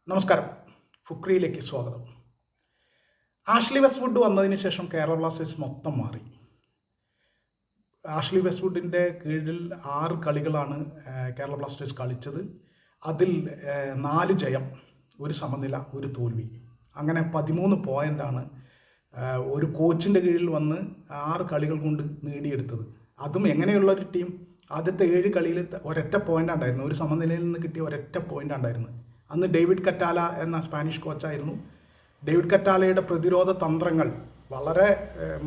നമസ്കാരം. ഫുക്രിയിലേക്ക് സ്വാഗതം. Ashley Westwood വന്നതിന് ശേഷം കേരള ബ്ലാസ്റ്റേഴ്സ് മൊത്തം മാറി. ആഷ്ലി വെസ്റ്റ്വുഡിൻ്റെ കീഴിൽ 6 കളികളാണ് കേരള ബ്ലാസ്റ്റേഴ്സ് കളിച്ചത്. അതിൽ 4 ജയം, 1 സമനില, 1 തോൽവി. അങ്ങനെ 13 പോയിൻ്റാണ് ഒരു കോച്ചിൻ്റെ കീഴിൽ വന്ന് 6 കളികൾ കൊണ്ട് നേടിയെടുത്തത്. അതും എങ്ങനെയുള്ളൊരു ടീം? ആദ്യത്തെ 7 കളിയിൽ ഒരൊറ്റ പോയിൻ്റ് ഉണ്ടായിരുന്നു. ഒരു സമനിലയിൽ നിന്ന് കിട്ടിയ ഒരൊറ്റ പോയിൻ്റ് ഉണ്ടായിരുന്നു. അന്ന് ഡേവിഡ് കറ്റാല എന്ന സ്പാനിഷ് കോച്ചായിരുന്നു. ഡേവിഡ് കറ്റാലയുടെ പ്രതിരോധ തന്ത്രങ്ങൾ വളരെ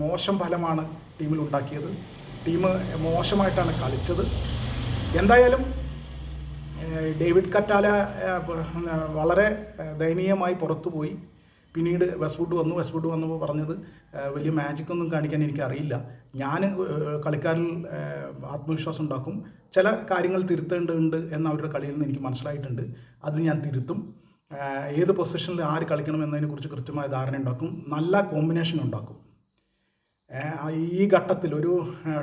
മോശം ഫലമാണ് ടീമിൽ ഉണ്ടാക്കിയത്. ടീം മോശമായിട്ടാണ് കളിച്ചത്. എന്തായാലും ഡേവിഡ് കറ്റാല വളരെ ദയനീയമായി പുറത്തുപോയി. പിന്നീട് വെസ്റ്റ്വുഡ് വന്നപ്പോൾ പറഞ്ഞത് വലിയ മാജിക്കൊന്നും കാണിക്കാൻ എനിക്കറിയില്ല, ഞാൻ കളിക്കാരിൽ ആത്മവിശ്വാസം ഉണ്ടാക്കും, ചില കാര്യങ്ങൾ തിരുത്തേണ്ടതുണ്ട് എന്ന് അവരുടെ കളിയിൽ നിന്ന് എനിക്ക് മനസ്സിലായിട്ടുണ്ട്, അത് ഞാൻ തിരുത്തും, ഏത് പൊസിഷനിൽ ആര് കളിക്കണം എന്നതിനെക്കുറിച്ച് കൃത്യമായ ധാരണ ഉണ്ടാക്കും, നല്ല കോമ്പിനേഷൻ ഉണ്ടാക്കും. ഈ ഘട്ടത്തിൽ ഒരു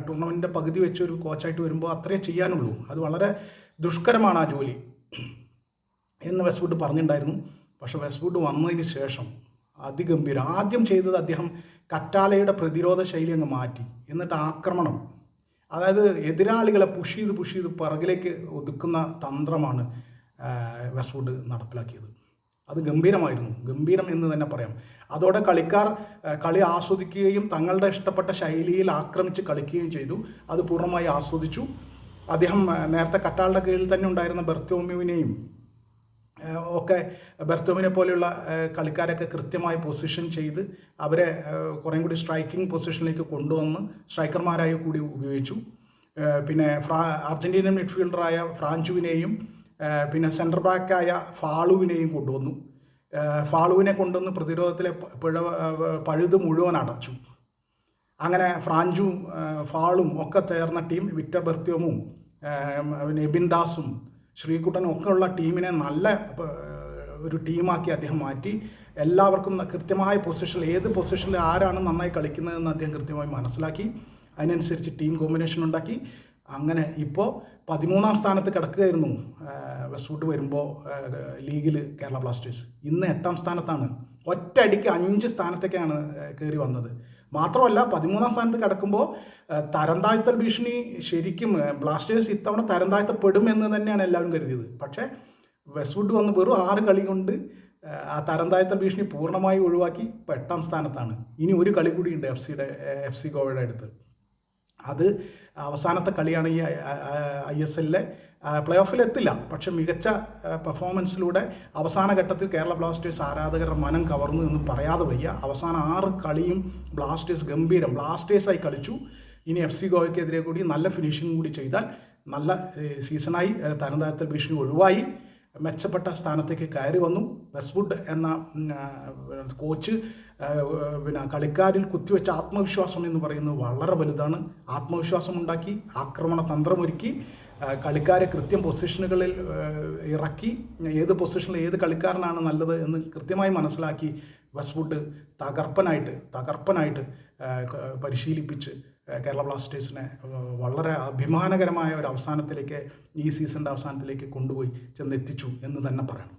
ടൂർണമെൻറ്റിൻ്റെ പകുതി വെച്ച് ഒരു കോച്ചായിട്ട് വരുമ്പോൾ അത്രേ ചെയ്യാനുള്ളൂ, അത് വളരെ ദുഷ്കരമാണ് ആ ജോലി എന്ന് വെസ്റ്റ്വുഡ് പറഞ്ഞിട്ടുണ്ടായിരുന്നു. പക്ഷേ വെസ്റ്റ്വുഡ് വന്നതിന് ശേഷം അതിഗംഭീരം. ആദ്യം ചെയ്തത് അദ്ദേഹം കറ്റാലയുടെ പ്രതിരോധ ശൈലി അങ്ങ് മാറ്റി. എന്നിട്ട് ആക്രമണം, അതായത് എതിരാളികളെ പുഷ് ചെയ്ത് പിറകിലേക്ക് ഒതുക്കുന്ന തന്ത്രമാണ് വെസ്റ്റ്വുഡ് നടപ്പിലാക്കിയത്. അത് ഗംഭീരം എന്ന് തന്നെ പറയാം. അതോടെ കളിക്കാർ കളി ആസ്വദിക്കുകയും തങ്ങളുടെ ഇഷ്ടപ്പെട്ട ശൈലിയിൽ ആക്രമിച്ച് കളിക്കുകയും ചെയ്തു. അത് പൂർണ്ണമായി ആസ്വദിച്ചു. അദ്ദേഹം നേരത്തെ കറ്റാലയുടെ കീഴിൽ തന്നെ ഉണ്ടായിരുന്ന ബെർത്തോമ്യുവിനെയും ഒക്കെ ബെർത്തോമിനെ പോലെയുള്ള കളിക്കാരൊക്കെ കൃത്യമായി പൊസിഷൻ ചെയ്ത് അവരെ കുറേം കൂടി സ്ട്രൈക്കിംഗ് പൊസിഷനിലേക്ക് കൊണ്ടുവന്ന് സ്ട്രൈക്കർമാരായി കൂടി ഉപയോഗിച്ചു. പിന്നെ അർജൻറ്റീനൻ മിഡ്ഫീൽഡറായ ഫ്രാഞ്ചുവിനെയും പിന്നെ സെൻറ്റർ ബാക്കായ ഫാളുവിനെയും കൊണ്ടുവന്നു. ഫാളുവിനെ കൊണ്ടുവന്ന് പ്രതിരോധത്തിലെ പഴുത് മുഴുവൻ അടച്ചു. അങ്ങനെ ഫ്രാഞ്ചും ഫാളും ഒക്കെ ചേർന്ന ടീം വിക്ടർ ബെർത്തോമും എബിൻ ദാസും ശ്രീകുട്ടനും ഒക്കെ ഉള്ള ടീമിനെ നല്ല ഒരു ടീമാക്കി അദ്ദേഹം മാറ്റി. എല്ലാവർക്കും കൃത്യമായ പൊസിഷനിൽ, ഏത് പൊസിഷനിൽ ആരാണ് നന്നായി കളിക്കുന്നതെന്ന് അദ്ദേഹം കൃത്യമായി മനസ്സിലാക്കി. അതിനനുസരിച്ച് ടീം കോമ്പിനേഷൻ ഉണ്ടാക്കി. അങ്ങനെ ഇപ്പോൾ 13ാം സ്ഥാനത്ത് കിടക്കുകയായിരുന്നു വെസ്റ്റ്വുഡ് വരുമ്പോൾ ലീഗിൽ കേരള ബ്ലാസ്റ്റേഴ്സ്. ഇന്ന് 8ാം സ്ഥാനത്താണ്. ഒറ്റയടിക്ക് 5 സ്ഥാനത്തേക്കാണ് കയറി വന്നത്. മാത്രമല്ല 13ാം സ്ഥാനത്ത് കിടക്കുമ്പോൾ തരം താഴ്ത്തൽ ഭീഷണി, ശരിക്കും ബ്ലാസ്റ്റേഴ്സ് ഇത്തവണ തരം താഴ്ത്തപ്പെടുമെന്ന് തന്നെയാണ് എല്ലാവരും കരുതിയത്. പക്ഷേ വെസ്റ്റ്വുഡ് വന്ന് വെറും 6 കളി കൊണ്ട് ആ തരം താഴ്ത്തൽ ഭീഷണി പൂർണ്ണമായി ഒഴിവാക്കി. ഇപ്പോൾ 8ാം സ്ഥാനത്താണ്. ഇനി ഒരു കളി കൂടിയുണ്ട് എഫ് സി ഗോവയുടെ അടുത്ത്. അത് അവസാനത്തെ കളിയാണ് ഈ ISLലെ. പ്ലേ ഓഫിലെത്തില്ല, പക്ഷെ മികച്ച പെർഫോമൻസിലൂടെ അവസാന ഘട്ടത്തിൽ കേരള ബ്ലാസ്റ്റേഴ്സ് ആരാധകരുടെ മനം കവർന്നു എന്ന് പറയാതെ വയ്യ. അവസാന 6 കളിയും ബ്ലാസ്റ്റേഴ്സ് ബ്ലാസ്റ്റേഴ്സായി കളിച്ചു. ഇനി FC ഗോവയ്ക്കെതിരെ കൂടി നല്ല ഫിനിഷിംഗ് കൂടി ചെയ്താൽ നല്ല സീസണായി, തരം താഴ്ത്തൽ ഭീഷണി ഒഴിവായി മെച്ചപ്പെട്ട സ്ഥാനത്തേക്ക് കയറി വന്നു. വെസ്റ്റ്വുഡ് എന്ന കോച്ച് പിന്നെ കളിക്കാരിൽ കുത്തിവെച്ച ആത്മവിശ്വാസം എന്ന് പറയുന്നത് വളരെ വലുതാണ്. ആത്മവിശ്വാസം ഉണ്ടാക്കി, ആക്രമണ തന്ത്രമൊരുക്കി, കളിക്കാരെ കൃത്യം പൊസിഷനുകളിൽ ഇറക്കി, ഏത് പൊസിഷനിൽ ഏത് കളിക്കാരനാണ് നല്ലത് എന്ന് കൃത്യമായി മനസ്സിലാക്കി വെസ്റ്റ്വുഡ് തകർപ്പനായിട്ട് പരിശീലിപ്പിച്ച് കേരള ബ്ലാസ്റ്റേഴ്സിനെ വളരെ അഭിമാനകരമായ ഒരു അവസാനത്തിലേക്ക്, ഈ സീസണിൻ്റെ അവസാനത്തിലേക്ക് കൊണ്ടുപോയി ചെന്നെത്തിച്ചു എന്ന് തന്നെ പറയണം.